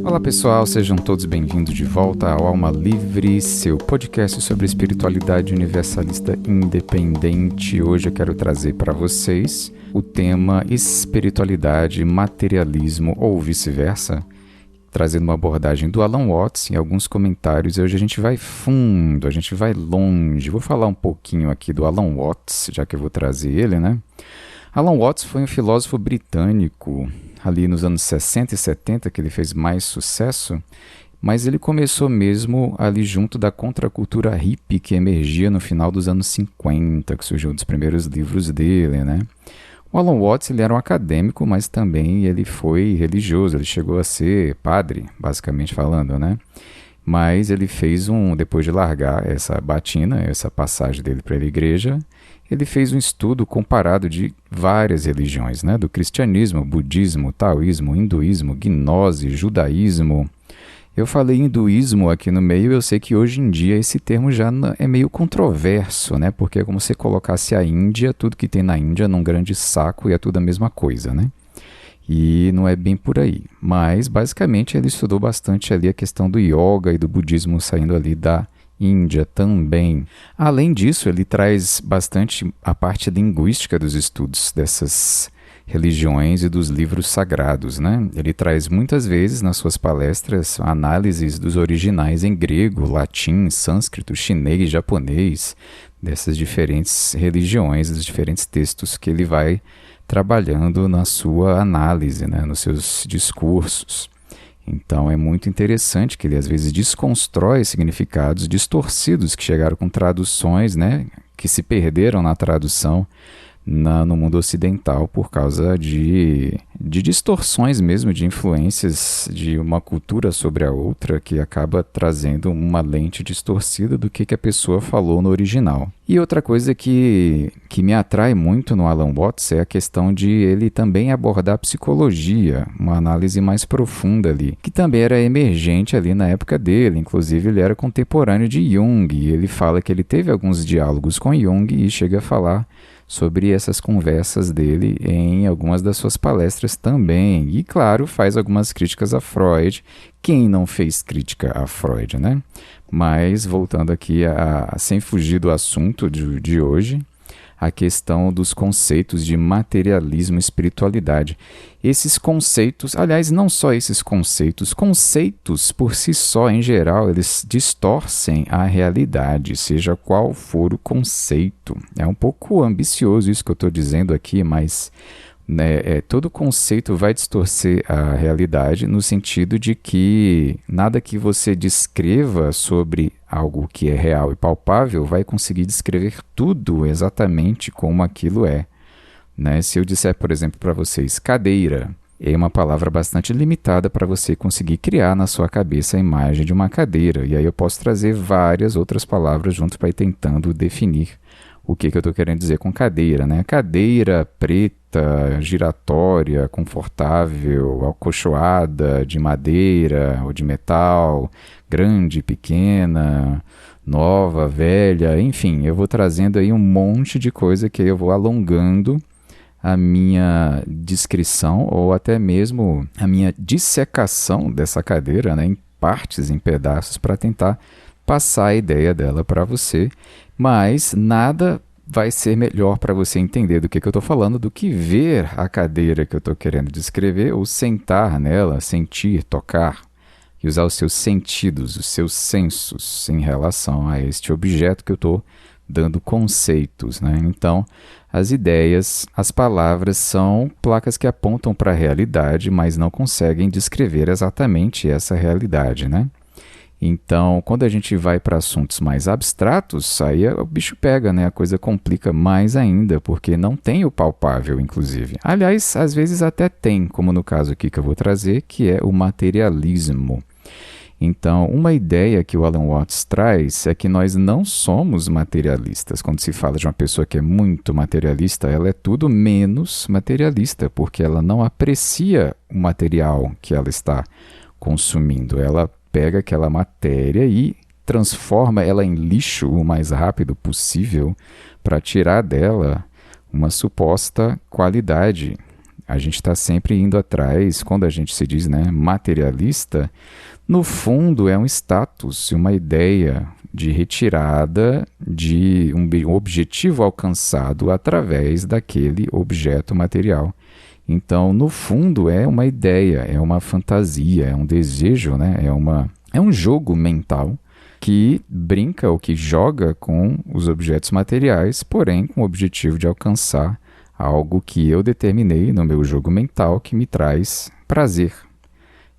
Olá pessoal, sejam todos bem-vindos de volta ao Alma Livre, seu podcast sobre espiritualidade universalista independente. Hoje eu quero trazer para vocês o tema espiritualidade, materialismo ou vice-versa, trazendo uma abordagem do Alan Watts em alguns comentários. E hoje a gente vai fundo, a gente vai longe. Vou falar um pouquinho aqui do Alan Watts, já que eu vou trazer ele, né? Alan Watts foi um filósofo britânico, ali nos anos 60 e 70, que ele fez mais sucesso, mas ele começou mesmo ali junto da contracultura hippie que emergia no final dos anos 50, que surgiu dos primeiros livros dele, né? O Alan Watts ele era um acadêmico, mas também ele foi religioso, ele chegou a ser padre, basicamente falando, né? Mas ele fez depois de largar essa batina, essa passagem dele para a igreja, ele fez um estudo comparado de várias religiões, né? Do cristianismo, budismo, taoísmo, hinduísmo, gnose, judaísmo. Eu falei hinduísmo aqui no meio, eu sei que hoje em dia esse termo já é meio controverso, né? Porque é como se colocasse a Índia, tudo que tem na Índia, num grande saco e é tudo a mesma coisa, né? E não é bem por aí. Mas, basicamente, ele estudou bastante ali a questão do yoga e do budismo saindo ali da Índia também. Além disso, ele traz bastante a parte linguística dos estudos dessas religiões e dos livros sagrados, né? Ele traz muitas vezes nas suas palestras análises dos originais em grego, latim, sânscrito, chinês, japonês, dessas diferentes religiões, dos diferentes textos que ele vai trabalhando na sua análise, né? Nos seus discursos. Então é muito interessante que ele às vezes desconstrói significados distorcidos que chegaram com traduções, né, que se perderam na tradução no mundo ocidental por causa de distorções mesmo, de influências de uma cultura sobre a outra que acaba trazendo uma lente distorcida do que a pessoa falou no original. E outra coisa que me atrai muito no Alan Watts é a questão de ele também abordar a psicologia, uma análise mais profunda ali, que também era emergente ali na época dele. Inclusive ele era contemporâneo de Jung, e ele fala que ele teve alguns diálogos com Jung e chega a falar sobre essas conversas dele em algumas das suas palestras também. E, claro, faz algumas críticas a Freud. Quem não fez crítica a Freud, né? Mas, voltando aqui, sem fugir do assunto de hoje, a questão dos conceitos de materialismo e espiritualidade. Esses conceitos, aliás, não só esses conceitos por si só, em geral, eles distorcem a realidade, seja qual for o conceito. É um pouco ambicioso isso que eu estou dizendo aqui, mas todo conceito vai distorcer a realidade no sentido de que nada que você descreva sobre algo que é real e palpável vai conseguir descrever tudo exatamente como aquilo é, né? Se eu disser, por exemplo, para vocês, cadeira, é uma palavra bastante limitada para você conseguir criar na sua cabeça a imagem de uma cadeira. E aí eu posso trazer várias outras palavras junto para ir tentando definir o que eu estou querendo dizer com cadeira, né? Cadeira preta, giratória, confortável, acolchoada, de madeira ou de metal, grande, pequena, nova, velha, enfim, eu vou trazendo aí um monte de coisa que eu vou alongando a minha descrição ou até mesmo a minha dissecação dessa cadeira, né, em partes, em pedaços, para tentar passar a ideia dela para você, mas nada vai ser melhor para você entender do que eu estou falando do que ver a cadeira que eu estou querendo descrever ou sentar nela, sentir, tocar e usar os seus sentidos, os seus sensos em relação a este objeto que eu estou dando conceitos, né? Então, as ideias, as palavras são placas que apontam para a realidade, mas não conseguem descrever exatamente essa realidade, né? Então, quando a gente vai para assuntos mais abstratos, aí o bicho pega, né? A coisa complica mais ainda, porque não tem o palpável, inclusive. Aliás, às vezes até tem, como no caso aqui que eu vou trazer, que é o materialismo. Então, uma ideia que o Alan Watts traz é que nós não somos materialistas. Quando se fala de uma pessoa que é muito materialista, ela é tudo menos materialista, porque ela não aprecia o material que ela está consumindo. Ela pega aquela matéria e transforma ela em lixo o mais rápido possível para tirar dela uma suposta qualidade a gente está sempre indo atrás, quando a gente se diz, né, materialista, no fundo é um status, uma ideia de retirada de um objetivo alcançado através daquele objeto material. Então, no fundo, é uma ideia, é uma fantasia, é um desejo, né? É um jogo mental que brinca ou que joga com os objetos materiais, porém com o objetivo de alcançar algo que eu determinei no meu jogo mental que me traz prazer.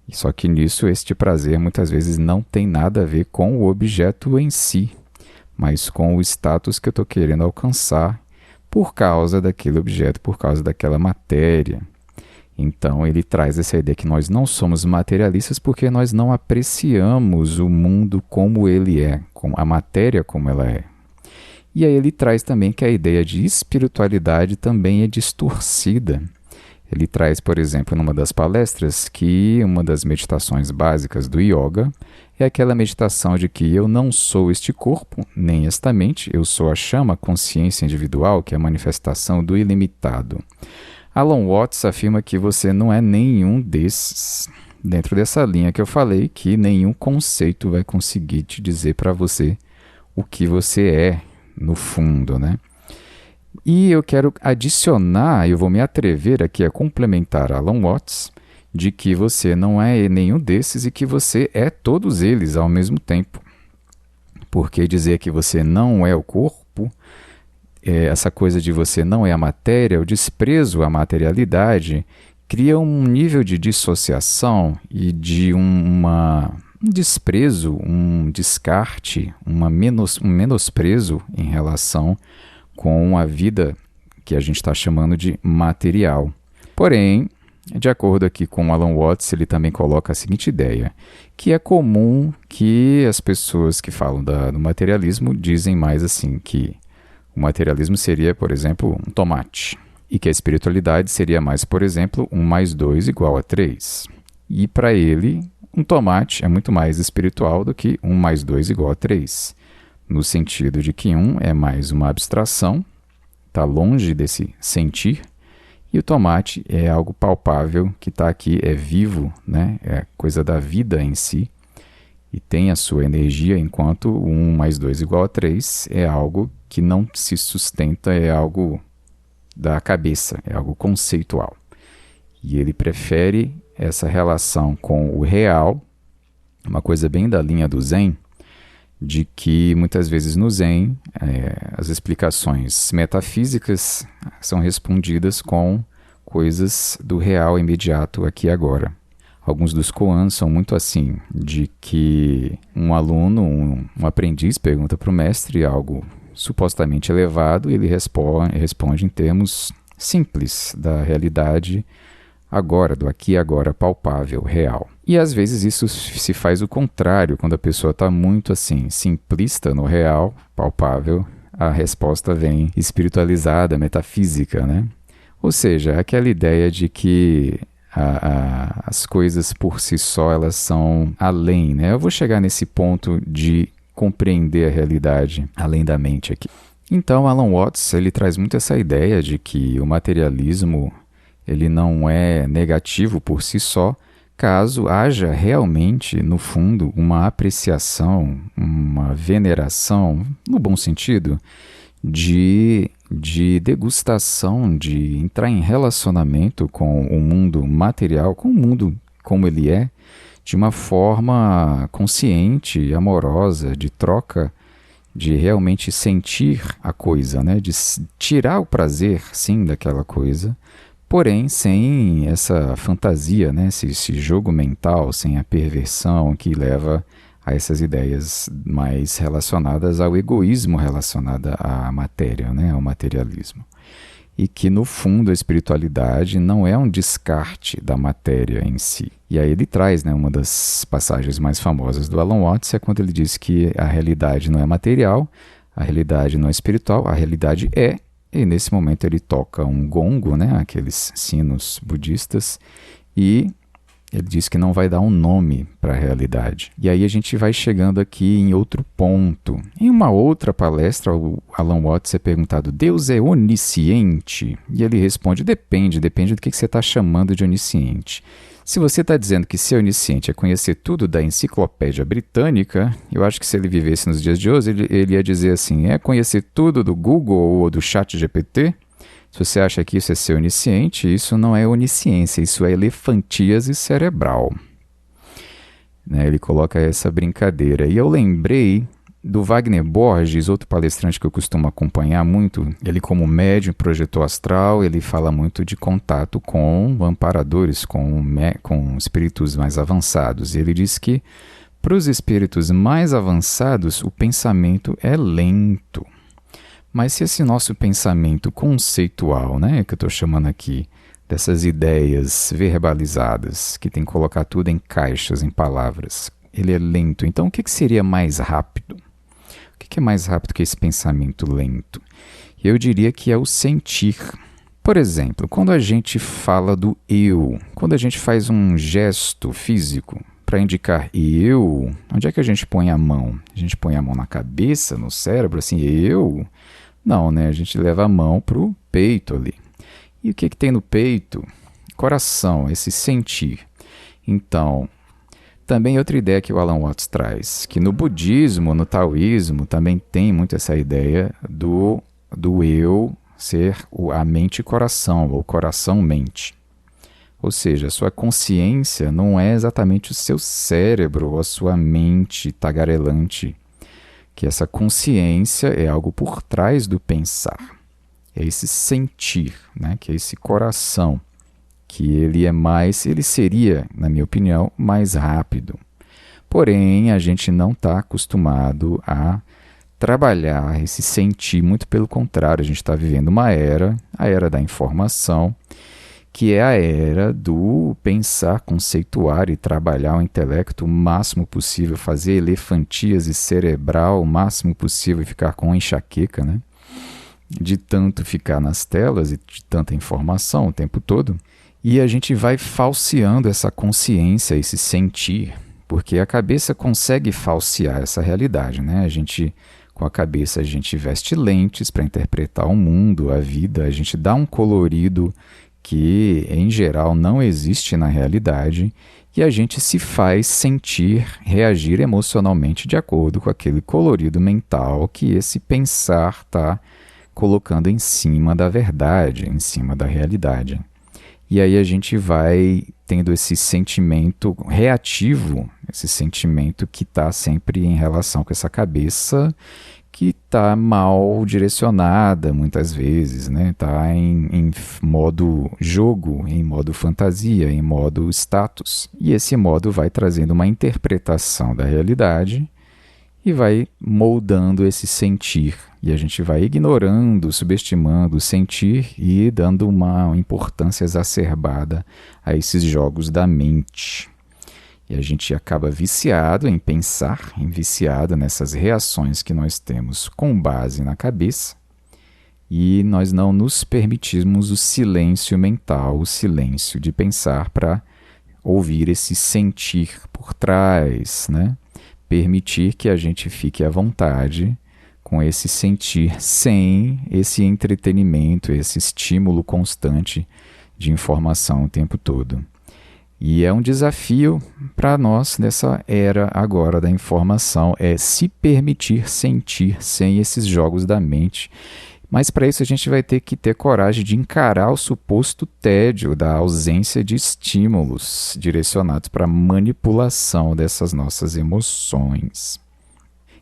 Só que nisso, este prazer muitas vezes não tem nada a ver com o objeto em si, mas com o status que eu estou querendo alcançar por causa daquele objeto, por causa daquela matéria. Então ele traz essa ideia que nós não somos materialistas porque nós não apreciamos o mundo como ele é, com a matéria como ela é. E aí ele traz também que a ideia de espiritualidade também é distorcida. Ele traz, por exemplo, numa das palestras, que uma das meditações básicas do yoga é aquela meditação de que eu não sou este corpo, nem esta mente, eu sou a chama, a consciência individual, que é a manifestação do ilimitado. Alan Watts afirma que você não é nenhum desses. Dentro dessa linha que eu falei, que nenhum conceito vai conseguir te dizer para você o que você é, no fundo, né? E eu quero adicionar, eu vou me atrever aqui a complementar Alan Watts, de que você não é nenhum desses e que você é todos eles ao mesmo tempo. Porque dizer que você não é o corpo, essa coisa de você não é a matéria, o desprezo à materialidade, cria um nível de dissociação e de um desprezo, um descarte, um menosprezo em relação com a vida que a gente está chamando de material. Porém, de acordo aqui com Alan Watts, ele também coloca a seguinte ideia, que é comum que as pessoas que falam do materialismo dizem mais assim, que o materialismo seria, por exemplo, um tomate, e que a espiritualidade seria mais, por exemplo, 1 mais 2 igual a 3. E para ele, um tomate é muito mais espiritual do que 1 mais 2 igual a 3. No sentido de que 1 é mais uma abstração, está longe desse sentir, e o tomate é algo palpável que está aqui, é vivo, né? É coisa da vida em si, e tem a sua energia, enquanto 1 mais 2 igual a 3 é algo que não se sustenta, é algo da cabeça, é algo conceitual. E ele prefere essa relação com o real, uma coisa bem da linha do Zen, de que muitas vezes no Zen as explicações metafísicas são respondidas com coisas do real imediato aqui e agora. Alguns dos koans são muito assim, de que um aluno, um aprendiz pergunta para o mestre algo supostamente elevado e ele responde em termos simples da realidade agora, do aqui e agora palpável, real. E às vezes isso se faz o contrário, quando a pessoa está muito assim, simplista no real, palpável, a resposta vem espiritualizada, metafísica, né? Ou seja, aquela ideia de que as coisas por si só, elas são além, né? Eu vou chegar nesse ponto de compreender a realidade além da mente aqui. Então, Alan Watts, ele traz muito essa ideia de que o materialismo, ele não é negativo por si só, caso haja realmente, no fundo, uma apreciação, uma veneração, no bom sentido, de degustação, de entrar em relacionamento com o mundo material, com o mundo como ele é, de uma forma consciente, amorosa, de troca, de realmente sentir a coisa, né? De tirar o prazer, sim, daquela coisa, porém sem essa fantasia, né? Esse jogo mental, sem a perversão que leva a essas ideias mais relacionadas ao egoísmo relacionado à matéria, né? Ao materialismo. E que, no fundo, a espiritualidade não é um descarte da matéria em si. E aí ele traz, né, uma das passagens mais famosas do Alan Watts, é quando ele diz que a realidade não é material, a realidade não é espiritual, a realidade é, e nesse momento ele toca um gongo, né, aqueles sinos budistas, e Ele diz que não vai dar um nome para a realidade. E aí a gente vai chegando aqui em outro ponto. Em uma outra palestra, o Alan Watts é perguntado: Deus é onisciente? E ele responde: depende do que você está chamando de onisciente. Se você está dizendo que ser onisciente é conhecer tudo da enciclopédia britânica, eu acho que se ele vivesse nos dias de hoje, ele ia dizer assim: é conhecer tudo do Google ou do ChatGPT? Se você acha que isso é ser onisciente, isso não é onisciência, isso é elefantíase cerebral. Ele coloca essa brincadeira. E eu lembrei do Wagner Borges, outro palestrante que eu costumo acompanhar muito. Ele, como médium, projetor astral, ele fala muito de contato com amparadores, com espíritos mais avançados. E ele diz que para os espíritos mais avançados, o pensamento é lento. Mas se esse nosso pensamento conceitual, que eu estou chamando aqui, dessas ideias verbalizadas, que tem que colocar tudo em caixas, em palavras, ele é lento, então o que seria mais rápido? O que é mais rápido que esse pensamento lento? Eu diria que é o sentir. Por exemplo, quando a gente fala do eu, quando a gente faz um gesto físico para indicar eu, onde é que a gente põe a mão? A gente põe a mão na cabeça, no cérebro, assim, eu? Não, a gente leva a mão para o peito ali. E o que tem no peito? Coração, esse sentir. Então, também outra ideia que o Alan Watts traz, que no budismo, no taoísmo, também tem muito essa ideia do eu ser a mente e coração, ou coração-mente. Ou seja, a sua consciência não é exatamente o seu cérebro ou a sua mente tagarelante, que essa consciência é algo por trás do pensar. É esse sentir, que é esse coração, que ele seria, na minha opinião, mais rápido. Porém, a gente não está acostumado a trabalhar esse sentir, muito pelo contrário, a gente está vivendo uma era, a era da informação, que é a era do pensar, conceituar e trabalhar o intelecto o máximo possível, fazer elefantíase cerebral o máximo possível e ficar com enxaqueca, de tanto ficar nas telas e de tanta informação o tempo todo. E a gente vai falseando essa consciência, esse sentir, porque a cabeça consegue falsear essa realidade, com a cabeça a gente veste lentes para interpretar o mundo, a vida, a gente dá um colorido que, em geral, não existe na realidade, e a gente se faz sentir, reagir emocionalmente de acordo com aquele colorido mental que esse pensar está colocando em cima da verdade, em cima da realidade. E aí a gente vai tendo esse sentimento reativo, esse sentimento que está sempre em relação com essa cabeça que está mal direcionada muitas vezes, está em modo jogo, em modo fantasia, em modo status. E esse modo vai trazendo uma interpretação da realidade e vai moldando esse sentir. E a gente vai ignorando, subestimando o sentir e dando uma importância exacerbada a esses jogos da mente. E a gente acaba viciado em pensar, viciado nessas reações que nós temos com base na cabeça, e nós não nos permitimos o silêncio mental, o silêncio de pensar para ouvir esse sentir por trás, Permitir que a gente fique à vontade com esse sentir sem esse entretenimento, esse estímulo constante de informação o tempo todo. E é um desafio para nós nessa era agora da informação, é se permitir sentir sem esses jogos da mente. Mas para isso a gente vai ter que ter coragem de encarar o suposto tédio da ausência de estímulos direcionados para a manipulação dessas nossas emoções.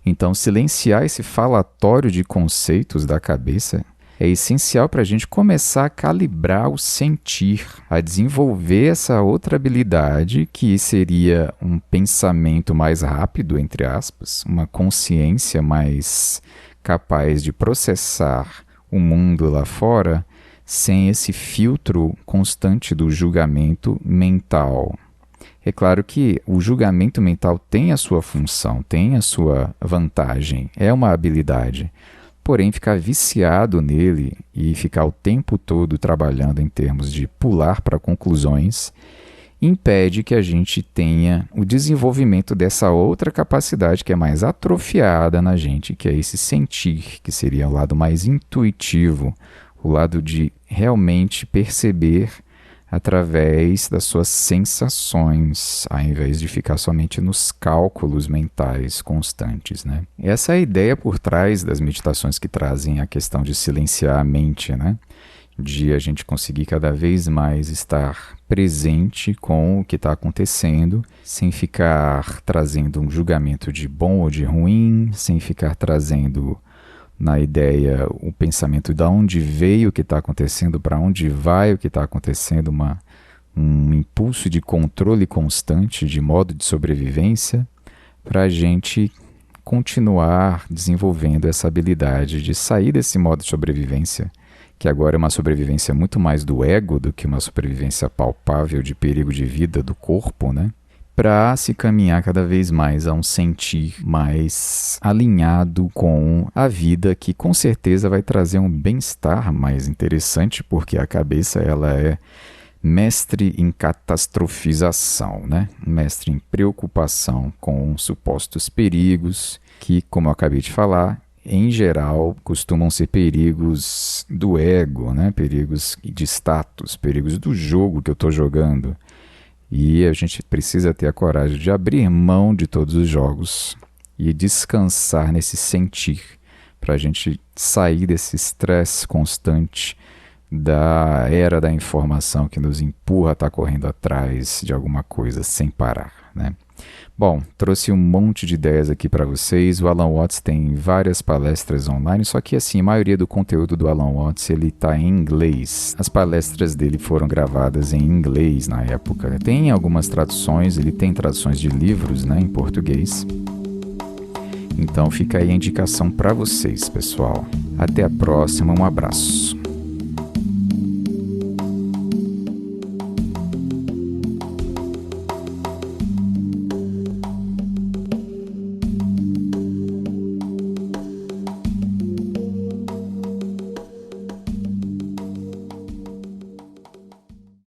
Então, silenciar esse falatório de conceitos da cabeça é essencial para a gente começar a calibrar o sentir, a desenvolver essa outra habilidade que seria um pensamento mais rápido, entre aspas, uma consciência mais capaz de processar o mundo lá fora sem esse filtro constante do julgamento mental. É claro que o julgamento mental tem a sua função, tem a sua vantagem, é uma habilidade. Porém, ficar viciado nele e ficar o tempo todo trabalhando em termos de pular para conclusões impede que a gente tenha o desenvolvimento dessa outra capacidade que é mais atrofiada na gente, que é esse sentir, que seria o lado mais intuitivo, o lado de realmente perceber através das suas sensações, ao invés de ficar somente nos cálculos mentais constantes, né? Essa é a ideia por trás das meditações que trazem a questão de silenciar a mente, né? De a gente conseguir cada vez mais estar presente com o que está acontecendo, sem ficar trazendo um julgamento de bom ou de ruim, sem ficar trazendo na ideia o pensamento de onde veio o que está acontecendo, para onde vai o que está acontecendo, um impulso de controle constante, de modo de sobrevivência, para a gente continuar desenvolvendo essa habilidade de sair desse modo de sobrevivência, que agora é uma sobrevivência muito mais do ego do que uma sobrevivência palpável de perigo de vida do corpo, né? Para se caminhar cada vez mais a um sentir mais alinhado com a vida, que com certeza vai trazer um bem-estar mais interessante, porque a cabeça ela é mestre em catastrofização, né? Mestre em preocupação com supostos perigos, que, como eu acabei de falar, em geral costumam ser perigos do ego, né? Perigos de status, perigos do jogo que eu estou jogando. E a gente precisa ter a coragem de abrir mão de todos os jogos e descansar nesse sentir, para a gente sair desse estresse constante da era da informação que nos empurra a estar correndo atrás de alguma coisa sem parar, né? Bom, trouxe um monte de ideias aqui para vocês. O Alan Watts tem várias palestras online, só que assim, a maioria do conteúdo do Alan Watts ele está em inglês. As palestras dele foram gravadas em inglês na época. Tem algumas traduções, ele tem traduções de livros, né, em português. Então fica aí a indicação para vocês, pessoal. Até a próxima, um abraço.